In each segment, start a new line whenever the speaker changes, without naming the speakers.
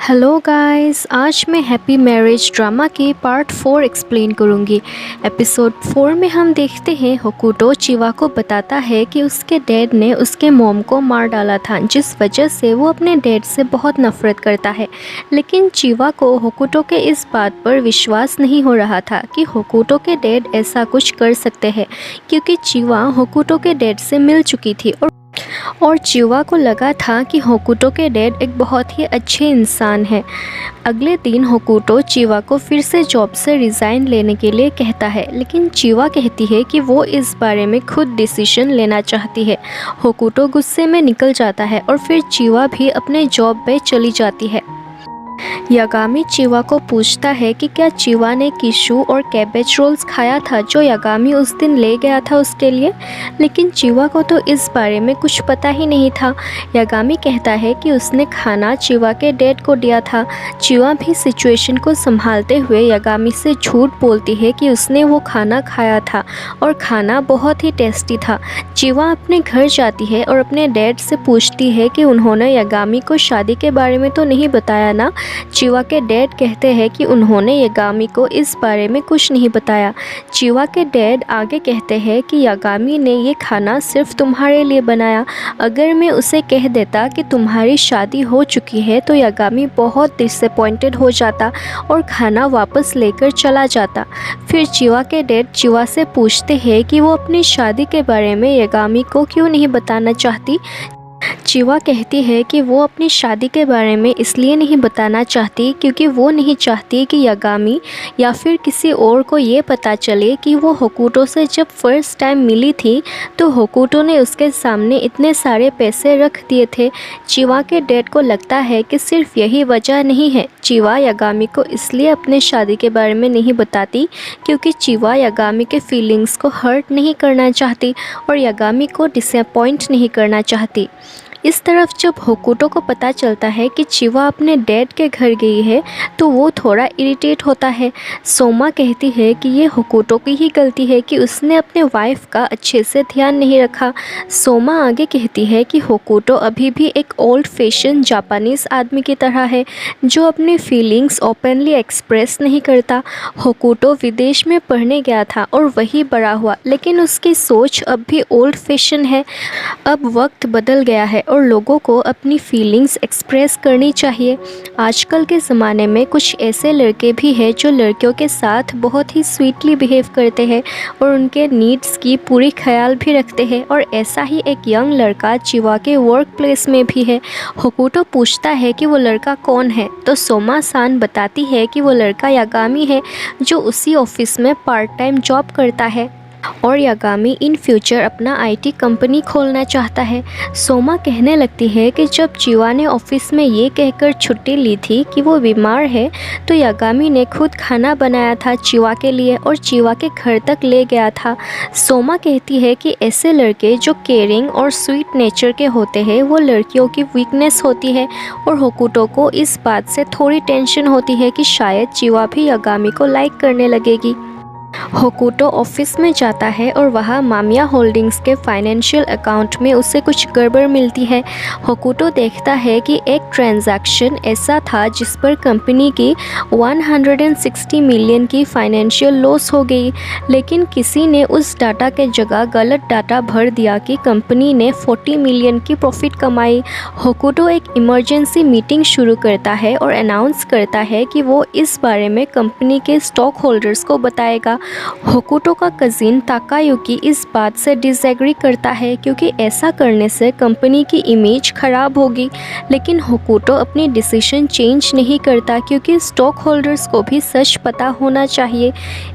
Hello guys, आज मैं happy marriage drama के पार्ट 4 एक्सप्लेन करूंगी। एपिसोड 4 में हम देखते हैं होकुटो चिवा को बताता है कि उसके डैड ने उसके मॉम को मार डाला था, जिस वजह से वो अपने डैड से बहुत नफरत करता है। लेकिन चिवा को होकुटो के इस बात पर विश्वास नहीं हो रहा था कि होकुटो के डैड ऐसा कुछ कर सकते हैं, क्योंकि चिवा होकुटो के डैड से मिल चुकी थी और चिवा को लगा था कि होकुटो के डैड एक बहुत ही अच्छे इंसान हैं। अगले दिन होकुटो चिवा को फिर से जॉब से रिज़ाइन लेने के लिए कहता है, लेकिन चिवा कहती है कि वो इस बारे में खुद डिसीजन लेना चाहती है। होकुटो गुस्से में निकल जाता है और फिर चिवा भी अपने जॉब पे चली जाती है। यागामी चिवा को पूछता है कि क्या चिवा ने किशु और कैबेज रोल्स खाया था जो यागामी उस दिन ले गया था उसके लिए, लेकिन चिवा को तो इस बारे में कुछ पता ही नहीं था। यागामी कहता है कि उसने खाना चिवा के डैड को दिया था। चिवा भी सिचुएशन को संभालते हुए यागामी से झूठ बोलती है कि उसने वो खाना खाया था और खाना बहुत ही टेस्टी था। चिवा अपने घर जाती है और अपने डैड से पूछती है कि उन्होंने यागामी को शादी के बारे में तो नहीं बताया ना। चिवा के डैड कहते हैं कि उन्होंने यागामी को इस बारे में कुछ नहीं बताया। चिवा के डैड आगे कहते हैं कि यागामी ने ये खाना सिर्फ तुम्हारे लिए बनाया। अगर मैं उसे कह देता कि तुम्हारी शादी हो चुकी है तो यागामी बहुत डिसअपॉइंटेड हो जाता और खाना वापस लेकर चला जाता। फिर चिवा के डैड चिवा से पूछते हैं कि वो अपनी शादी के बारे में यागामी को क्यों नहीं बताना चाहती। चिवा कहती है कि वो अपनी शादी के बारे में इसलिए नहीं बताना चाहती क्योंकि वो नहीं चाहती कि यागामी या फिर किसी और को ये पता चले कि वो होकुटो से जब फर्स्ट टाइम मिली थी तो होकुटो ने उसके सामने इतने सारे पैसे रख दिए थे। चिवा के डैड को लगता है कि सिर्फ यही वजह नहीं है। चिवा यागामी को इसलिए अपने शादी के बारे में नहीं बताती क्योंकि चिवा यागामी के फीलिंग्स को हर्ट नहीं करना चाहती और यागामी को डिसअपॉइंट नहीं करना चाहती। इस तरफ जब होकुटो को पता चलता है कि चिवा अपने डैड के घर गई है तो वो थोड़ा इरिटेट होता है। सोमा कहती है कि ये होकुटो की ही गलती है कि उसने अपने वाइफ का अच्छे से ध्यान नहीं रखा। सोमा आगे कहती है कि होकुटो अभी भी एक ओल्ड फैशन जापानीज़ आदमी की तरह है जो अपनी फीलिंग्स ओपनली एक्सप्रेस नहीं करता। होकुटो विदेश में पढ़ने गया था और वही बड़ा हुआ, लेकिन उसकी सोच अब भी ओल्ड फैशन है। अब वक्त बदल गया है और लोगों को अपनी फीलिंग्स एक्सप्रेस करनी चाहिए। आजकल के ज़माने में कुछ ऐसे लड़के भी हैं जो लड़कियों के साथ बहुत ही स्वीटली बिहेव करते हैं और उनके नीड्स की पूरी ख्याल भी रखते हैं, और ऐसा ही एक यंग लड़का चिवा के वर्क प्लेस में भी है। होकुटो पूछता है कि वो लड़का कौन है तो सोमा सान बताती है कि वो लड़का यागामी है जो उसी ऑफिस में पार्ट टाइम जॉब करता है और यागामी इन फ्यूचर अपना आईटी कंपनी खोलना चाहता है। सोमा कहने लगती है कि जब चिवा ने ऑफिस में ये कहकर छुट्टी ली थी कि वो बीमार है तो यागामी ने खुद खाना बनाया था चिवा के लिए और चिवा के घर तक ले गया था। सोमा कहती है कि ऐसे लड़के जो केयरिंग और स्वीट नेचर के होते हैं वो लड़कियों की वीकनेस होती है, और होकुटो को इस बात से थोड़ी टेंशन होती है कि शायद चिवा भी यागामी को लाइक करने लगेगी। होकुटो ऑफिस में जाता है और वहाँ मामिया होल्डिंग्स के फाइनेंशियल अकाउंट में उसे कुछ गड़बड़ मिलती है। होकुटो देखता है कि एक ट्रांजैक्शन ऐसा था जिस पर कंपनी की 160 मिलियन की फाइनेंशियल लॉस हो गई, लेकिन किसी ने उस डाटा के जगह गलत डाटा भर दिया कि कंपनी ने 40 मिलियन की प्रॉफिट कमाई। होकुटो एक इमरजेंसी मीटिंग शुरू करता है और अनाउंस करता है कि वो इस बारे में कंपनी के स्टॉक होल्डर्स को बताएगा। होकुटो का कजिन ताकायुकी इस बात से डिसएग्री करता है क्योंकि ऐसा करने से कंपनी की इमेज खराब होगी, लेकिन होकुटो अपनी डिसीजन चेंज नहीं करता क्योंकि स्टॉक होल्डर्स को भी सच पता होना चाहिए।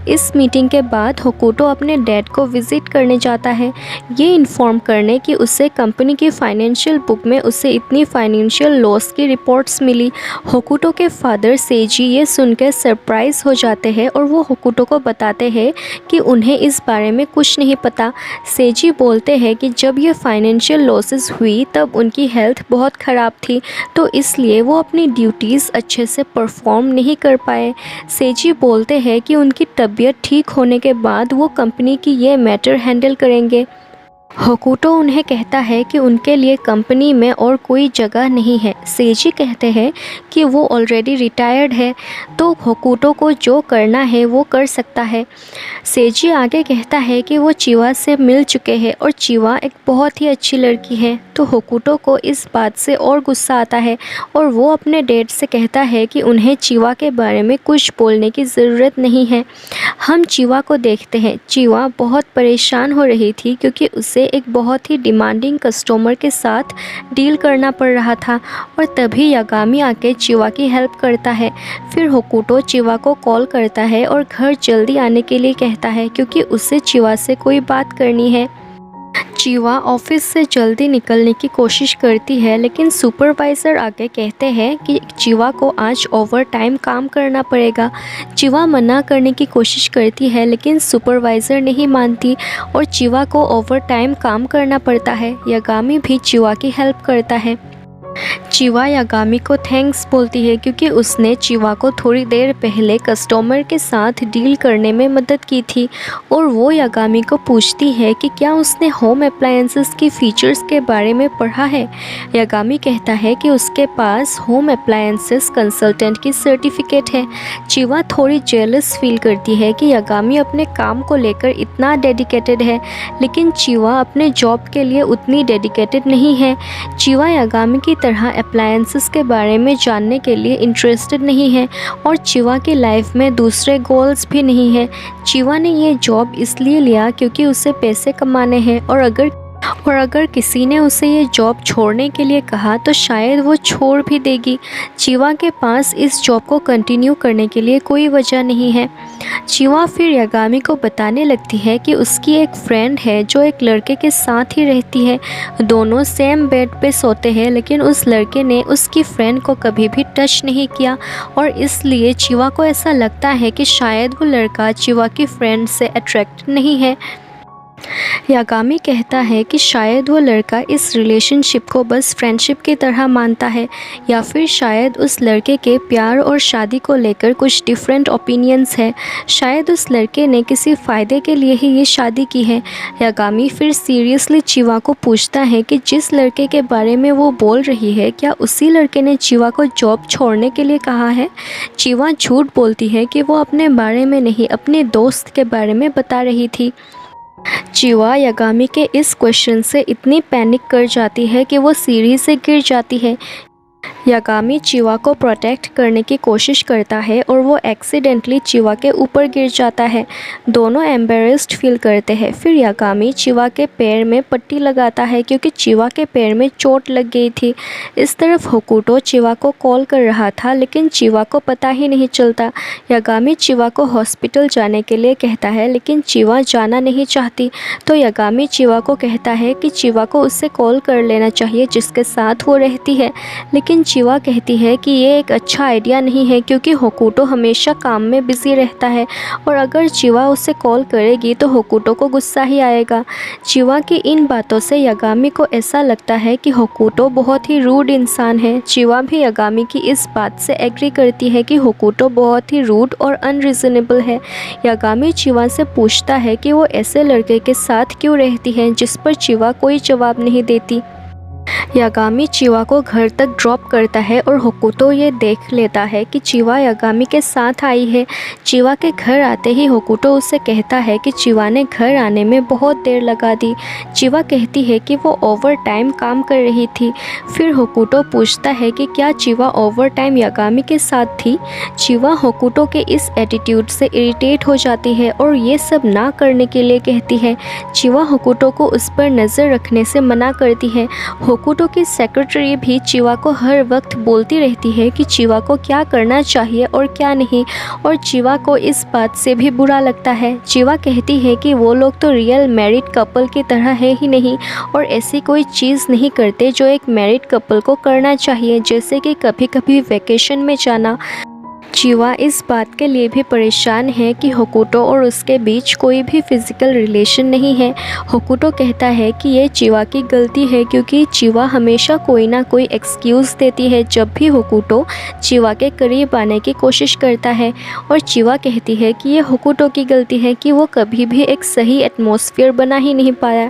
इस मीटिंग के बाद होकुटो अपने डैड को विजिट करने जाता है, ये इन्फॉर्म करने कि उसे कंपनी की फाइनेंशियल बुक में उसे इतनी फाइनेंशियल लॉस की रिपोर्ट्स मिली। होकुटो के फादर सेजी ये सुनकर सरप्राइज हो जाते हैं और वो होकुटो को बताते हैं कि उन्हें इस बारे में कुछ नहीं पता। सेजी बोलते हैं कि जब ये फाइनेंशियल लॉसेस हुई तब उनकी हेल्थ बहुत ख़राब थी, तो इसलिए वो अपनी ड्यूटीज़ अच्छे से परफॉर्म नहीं कर पाए। सेजी बोलते हैं कि उनकी तबीयत ठीक होने के बाद वो कंपनी की ये मैटर हैंडल करेंगे। होकुटो उन्हें कहता है कि उनके लिए कंपनी में और कोई जगह नहीं है। सेजी कहते हैं कि वो ऑलरेडी रिटायर्ड है, तो होकुटो को जो करना है वो कर सकता है। सेजी आगे कहता है कि वो चिवा से मिल चुके हैं और चिवा एक बहुत ही अच्छी लड़की है। तो होकुटो को इस बात से और गुस्सा आता है और वो अपने डैड से कहता है कि उन्हें चिवा के बारे में कुछ बोलने की ज़रूरत नहीं है। हम चिवा को देखते हैं। चिवा बहुत परेशान हो रही थी क्योंकि उसे एक बहुत ही डिमांडिंग कस्टमर के साथ डील करना पड़ रहा था और तभी यागामी आके चिवा की हेल्प करता है। फिर होकुटो चिवा को कॉल करता है और घर जल्दी आने के लिए कहता है क्योंकि उसे चिवा से कोई बात करनी है। चिवा ऑफिस से जल्दी निकलने की कोशिश करती है, लेकिन सुपरवाइज़र आगे कहते हैं कि चिवा को आज ओवर टाइम काम करना पड़ेगा। चिवा मना करने की कोशिश करती है, लेकिन सुपरवाइज़र नहीं मानती और चिवा को ओवर टाइम काम करना पड़ता है। यागामी भी चिवा की हेल्प करता है। चिवा यागामी को थैंक्स बोलती है क्योंकि उसने चिवा को थोड़ी देर पहले कस्टमर के साथ डील करने में मदद की थी और वो यागामी को पूछती है कि क्या उसने होम अप्लायंसेस की फ़ीचर्स के बारे में पढ़ा है। यागामी कहता है कि उसके पास होम अप्लायंसेस कंसल्टेंट की सर्टिफिकेट है। चिवा थोड़ी जेलस फील करती है कि यागामी अपने काम को लेकर इतना डेडिकेटेड है, लेकिन चिवा अपने जॉब के लिए उतनी डेडिकेटेड नहीं है। चिवा यागामी की तरह अप्लायंसेस के बारे में जानने के लिए इंटरेस्टेड नहीं है और चिवा की लाइफ में दूसरे गोल्स भी नहीं है। चिवा ने ये जॉब इसलिए लिया क्योंकि उसे पैसे कमाने हैं और अगर किसी ने उसे ये जॉब छोड़ने के लिए कहा तो शायद वो छोड़ भी देगी। चिवा के पास इस जॉब को कंटिन्यू करने के लिए कोई वजह नहीं है। चिवा फिर यागामी को बताने लगती है कि उसकी एक फ्रेंड है जो एक लड़के के साथ ही रहती है। दोनों सेम बेड पे सोते हैं, लेकिन उस लड़के ने उसकी फ्रेंड को कभी भी टच नहीं किया और इसलिए चिवा को ऐसा लगता है कि शायद वो लड़का चिवा की फ्रेंड से अट्रैक्ट नहीं है। यागामी कहता है कि शायद वो लड़का इस रिलेशनशिप को बस फ्रेंडशिप की तरह मानता है या फिर शायद उस लड़के के प्यार और शादी को लेकर कुछ डिफरेंट ओपिनियंस है। शायद उस लड़के ने किसी फ़ायदे के लिए ही ये शादी की है। यागामी फिर सीरियसली चिवा को पूछता है कि जिस लड़के के बारे में वो बोल रही है, क्या उसी लड़के ने चिवा को जॉब छोड़ने के लिए कहा है। चिवा झूठ बोलती है कि वो अपने बारे में नहीं, अपने दोस्त के बारे में बता रही थी। चिवा यागामी के इस क्वेश्चन से इतनी पैनिक कर जाती है कि वो सीढ़ी से गिर जाती है। यागामी चिवा को प्रोटेक्ट करने की कोशिश करता है और वो एक्सीडेंटली चिवा के ऊपर गिर जाता है। दोनों एम्बेरेस्ड फील करते हैं। फिर यागामी चिवा के पैर में पट्टी लगाता है क्योंकि चिवा के पैर में चोट लग गई थी। इस तरफ होकुटो चिवा को कॉल कर रहा था, लेकिन चिवा को पता ही नहीं चलता। यागामी चिवा को हॉस्पिटल जाने के लिए कहता है, लेकिन चिवा जाना नहीं चाहती। तो यागामी चिवा को कहता है कि चिवा को उससे कॉल कर लेना चाहिए जिसके साथ वो रहती है, लेकिन चिवा कहती है कि ये एक अच्छा आइडिया नहीं है क्योंकि होकुटो हमेशा काम में बिज़ी रहता है और अगर चिवा उसे कॉल करेगी तो होकुटो को गुस्सा ही आएगा। चिवा की इन बातों से यागामी को ऐसा लगता है कि होकुटो बहुत ही रूड इंसान है। चिवा भी यागामी की इस बात से एग्री करती है कि होकुटो बहुत ही रूड और अनरीजनेबल है। यागामी चिवा से पूछता है कि वो ऐसे लड़के के साथ क्यों रहती है, जिस पर चिवा कोई जवाब नहीं देती। यागामी चिवा को घर तक ड्रॉप करता है और होकुटो ये देख लेता है कि चिवा यागामी के साथ आई है। चिवा के घर आते ही होकुटो उससे कहता है कि चिवा ने घर आने में बहुत देर लगा दी। चिवा कहती है कि वो ओवर टाइम काम कर रही थी। फिर होकुटो पूछता है कि क्या चिवा ओवर टाइम यागामी के साथ थी। चिवा होकुटो के इस एटीट्यूड से इरिटेट हो जाती है और ये सब ना करने के लिए कहती है। चिवा होकुटो को उस पर नज़र रखने से मना करती है। होकुटो की सेक्रेटरी भी चिवा को हर वक्त बोलती रहती है कि चिवा को क्या करना चाहिए और क्या नहीं, और चिवा को इस बात से भी बुरा लगता है। चिवा कहती है कि वो लोग तो रियल मैरिड कपल की तरह है ही नहीं और ऐसी कोई चीज़ नहीं करते जो एक मैरिड कपल को करना चाहिए, जैसे कि कभी कभी वेकेशन में जाना। चिवा इस बात के लिए भी परेशान है कि होकुटो और उसके बीच कोई भी फिज़िकल रिलेशन नहीं है। होकुटो कहता है कि ये चिवा की गलती है क्योंकि चिवा हमेशा कोई ना कोई एक्सक्यूज़ देती है जब भी होकुटो चिवा के करीब आने की कोशिश करता है, और चिवा कहती है कि ये होकुटो की गलती है कि वो कभी भी एक सही एटमॉस्फेयर बना ही नहीं पाया।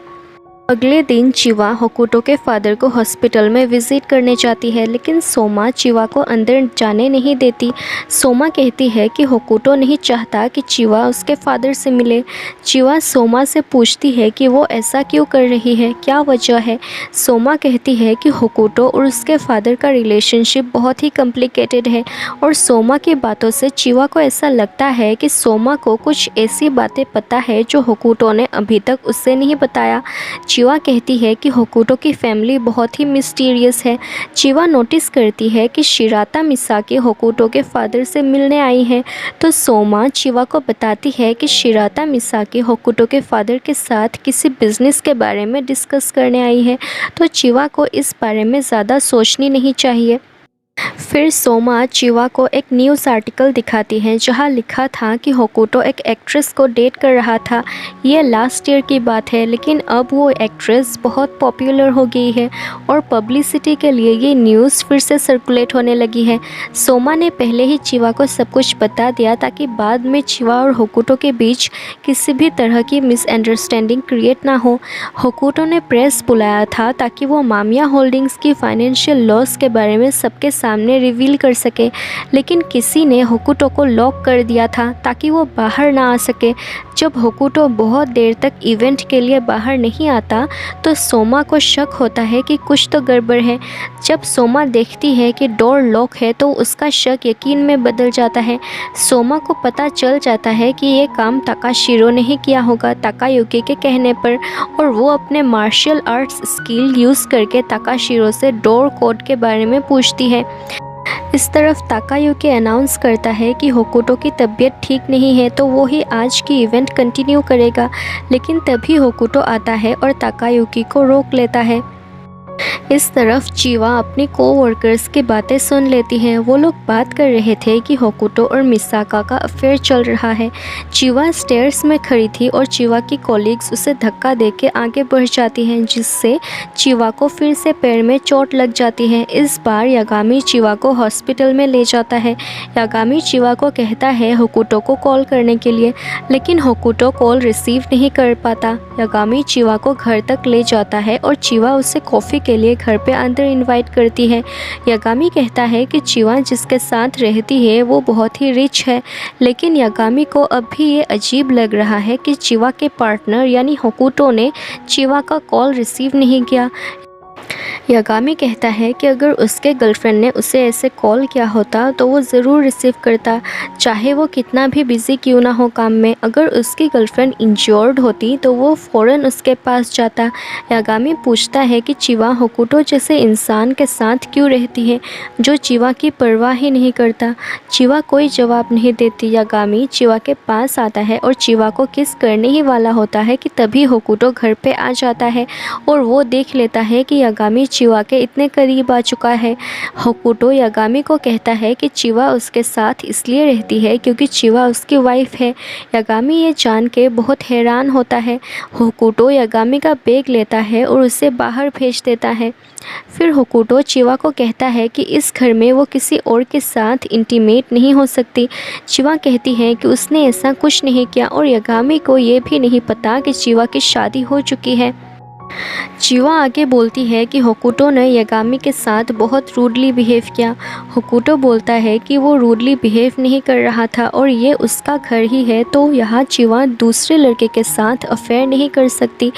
अगले दिन चिवा होकुटो के फादर को हॉस्पिटल में विजिट करने जाती है, लेकिन सोमा चिवा को अंदर जाने नहीं देती। सोमा कहती है कि होकुटो नहीं चाहता कि चिवा उसके फादर से मिले। चिवा सोमा से पूछती है कि वो ऐसा क्यों कर रही है, क्या वजह है। सोमा कहती है कि होकुटो और उसके फादर का रिलेशनशिप बहुत ही कॉम्प्लिकेटेड है और सोमा की बातों से चिवा को ऐसा लगता है कि सोमा को कुछ ऐसी बातें पता है जो होकुटो ने अभी तक उससे नहीं बताया। चिवा कहती है कि होकुटो की फैमिली बहुत ही मिस्टीरियस है। चिवा नोटिस करती है कि शिराता मिसाकी होकुटो के फादर से मिलने आई है, तो सोमा चिवा को बताती है कि शिराता मिसाकी होकुटो के फादर के साथ किसी बिजनेस के बारे में डिस्कस करने आई है, तो चिवा को इस बारे में ज़्यादा सोचनी नहीं चाहिए। फिर सोमा चिवा को एक न्यूज़ आर्टिकल दिखाती है जहां लिखा था कि होकुटो एक एक्ट्रेस को डेट कर रहा था। ये लास्ट ईयर की बात है, लेकिन अब वो एक्ट्रेस बहुत पॉपुलर हो गई है और पब्लिसिटी के लिए ये न्यूज़ फिर से सर्कुलेट होने लगी है। सोमा ने पहले ही चिवा को सब कुछ बता दिया ताकि बाद में चिवा और होकुटो के बीच किसी भी तरह की मिसअंडरस्टैंडिंग क्रिएट ना हो। होकुटो ने प्रेस बुलाया था ताकि वो मामिया होल्डिंग्स की फाइनेंशियल लॉस के बारे में सबके सामने रिवील कर सके, लेकिन किसी ने होकुटो को लॉक कर दिया था ताकि वो बाहर ना आ सके। जब होकुटो बहुत देर तक इवेंट के लिए बाहर नहीं आता तो सोमा को शक होता है कि कुछ तो गड़बड़ है। जब सोमा देखती है कि डोर लॉक है तो उसका शक यकीन में बदल जाता है। सोमा को पता चल जाता है कि ये काम ताकाशिरो ने ही किया होगा ताकायुकी के कहने पर, और वो अपने मार्शल आर्ट्स स्किल यूज़ करके ताकाशिरो से डोर कोड के बारे में पूछती है। इस तरफ ताकायुकी अनाउंस करता है कि होकुटो की तबीयत ठीक नहीं है तो वो ही आज की इवेंट कंटिन्यू करेगा, लेकिन तभी होकुटो आता है और ताकायुकी को रोक लेता है। इस तरफ चिवा अपनी कोवर्कर्स की बातें सुन लेती हैं। वो लोग बात कर रहे थे कि होकुटो और मिसाका का अफेयर चल रहा है। चिवा स्टेयर्स में खड़ी थी और चिवा की कॉलीग्स उसे धक्का देके आगे बढ़ जाती हैं, जिससे चिवा को फिर से पैर में चोट लग जाती है। इस बार यागामी चिवा को हॉस्पिटल में ले जाता है। यागामी चिवा को कहता है होकुटो को कॉल करने के लिए, लेकिन होकुटो कॉल रिसीव नहीं कर पाता। यागामी चिवा को घर तक ले जाता है और चिवा उसे कॉफ़ी के लिए घर पे अंदर इनवाइट करती है। यागामी कहता है कि चिवा जिसके साथ रहती है वो बहुत ही रिच है, लेकिन यागामी को अब भी ये अजीब लग रहा है कि चिवा के पार्टनर यानी होकुटो ने चिवा का कॉल रिसीव नहीं किया। यागामी कहता है कि अगर उसके गर्लफ्रेंड ने उसे ऐसे कॉल किया होता तो वो ज़रूर रिसीव करता, चाहे वो कितना भी बिज़ी क्यों ना हो काम में। अगर उसकी गर्लफ्रेंड इंजर्ड होती तो वो फ़ौरन उसके पास जाता। यागामी पूछता है कि चिवा होकुटो जैसे इंसान के साथ क्यों रहती है जो चिवा की परवाह ही नहीं करता। चिवा कोई जवाब नहीं देती। यागामी चिवा के पास आता है और चिवा को किस करने ही वाला होता है कि तभी होकुटो घर पे आ जाता है और वो देख लेता है कि यागामी चिवा के इतने करीब आ चुका है। होकुटो यागामी को कहता है कि चिवा उसके साथ इसलिए रहती है क्योंकि चिवा उसकी वाइफ है। यागामी ये जान के बहुत हैरान होता है। होकुटो यागामी का बैग लेता है और उसे बाहर भेज देता है। फिर होकुटो चिवा को कहता है कि इस घर में वो किसी और के साथ इंटीमेट नहीं हो सकती। चिवा कहती है कि उसने ऐसा कुछ नहीं किया और यागामी को ये भी नहीं पता कि चिवा की शादी हो चुकी है। चिवा आगे बोलती है कि होकुटो ने यागामी के साथ बहुत रूडली बिहेव किया। होकुटो बोलता है कि वो रूडली बिहेव नहीं कर रहा था और ये उसका घर ही है, तो यहाँ चिवा दूसरे लड़के के साथ अफेयर नहीं कर सकती।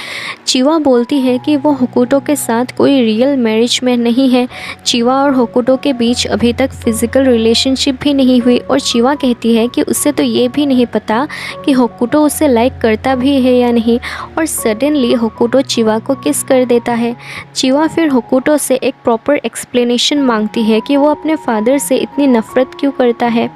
चिवा बोलती है कि वो होकुटो के साथ कोई रियल मैरिज में नहीं है। चिवा और होकुटो के बीच अभी तक फिज़िकल रिलेशनशिप भी नहीं हुई और चिवा कहती है कि उसे तो ये भी नहीं पता कि होकुटो उसे लाइक करता भी है या नहीं, और सडनली होकुटो चिवा को किस कर देता है। चिवा फिर होकुटो से एक प्रॉपर एक्सप्लेनेशन मांगती है कि वो अपने फादर से इतनी नफरत क्यों करता है।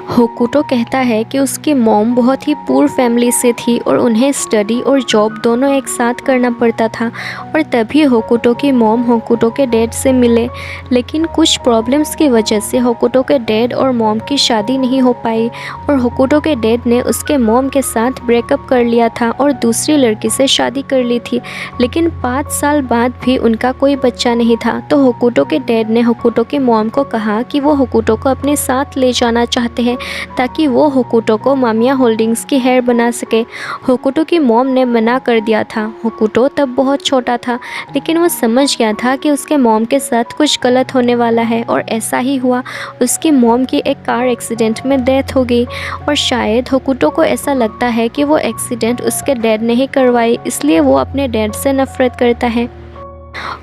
होकुटो कहता है कि उसकी मॉम बहुत ही पुअर फैमिली से थी और उन्हें स्टडी और जॉब दोनों एक साथ करना पड़ता था, और तभी होकुटो की मॉम होकुटो के डैड से मिले, लेकिन कुछ प्रॉब्लम्स की वजह से होकुटो के डैड और मॉम की शादी नहीं हो पाई और होकुटो के डैड ने उसके मॉम के साथ ब्रेकअप कर लिया था और दूसरी लड़की से शादी कर ली थी, लेकिन 5 साल बाद भी उनका कोई बच्चा नहीं था। तो होकुटो के डैड ने होकुटो की मॉम को कहा कि वो होकुटो को अपने साथ ले जाना चाहते चाहते हैं ताकि वो होकुटो को मामिया होल्डिंग्स की हेयर बना सके। होकुटो की मॉम ने मना कर दिया था। होकुटो तब बहुत छोटा था, लेकिन वो समझ गया था कि उसके मॉम के साथ कुछ गलत होने वाला है, और ऐसा ही हुआ। उसकी मॉम की एक कार एक्सीडेंट में डेथ हो गई, और शायद होकुटो को ऐसा लगता है कि वो एक्सीडेंट उसके डैड ने ही करवाई, इसलिए वो अपने डैड से नफरत करता है।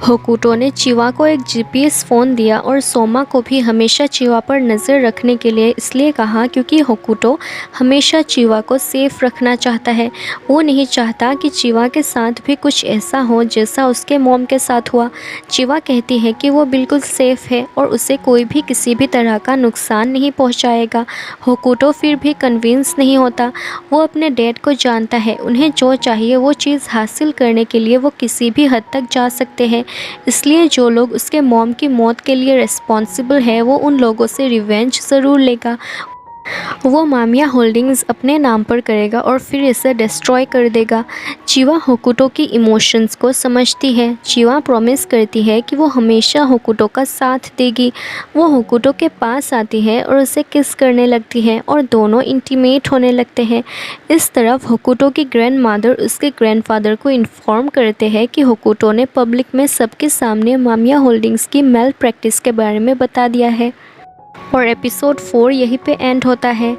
होकुटो ने चिवा को एक जीपीएस फ़ोन दिया और सोमा को भी हमेशा चिवा पर नज़र रखने के लिए इसलिए कहा क्योंकि होकुटो हमेशा चिवा को सेफ रखना चाहता है। वो नहीं चाहता कि चिवा के साथ भी कुछ ऐसा हो जैसा उसके मॉम के साथ हुआ। चिवा कहती है कि वो बिल्कुल सेफ़ है और उसे कोई भी किसी भी तरह का नुकसान नहीं पहुंचाएगा। होकुटो फिर भी कन्विंस नहीं होता। वो अपने डैड को जानता है, उन्हें जो चाहिए वो चीज़ हासिल करने के लिए वो किसी भी हद तक जा सकते हैं। इसलिए जो लोग उसके मॉम की मौत के लिए रिस्पॉन्सिबल है वो उन लोगों से रिवेंज ज़रूर लेगा। वो मामिया होल्डिंग्स अपने नाम पर करेगा और फिर इसे डिस्ट्रॉय कर देगा। चिवा होकुटो की इमोशंस को समझती है। चिवा प्रॉमिस करती है कि वो हमेशा होकुटो का साथ देगी। वो होकुटो के पास आती है और उसे किस करने लगती है और दोनों इंटीमेट होने लगते हैं। इस तरफ होकुटो की ग्रैंड मादर उसके ग्रैंडफादर को इन्फॉर्म करते हैं कि होकुटो ने पब्लिक में सबके सामने मामिया होल्डिंग्स की मेल प्रैक्टिस के बारे में बता दिया है। और एपिसोड 4 यहीं पे एंड होता है।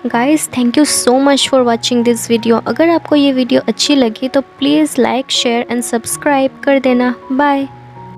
Guys, thank you so much for watching this video. अगर आपको ये वीडियो अच्छी लगी तो please like, share and subscribe कर देना। बाय।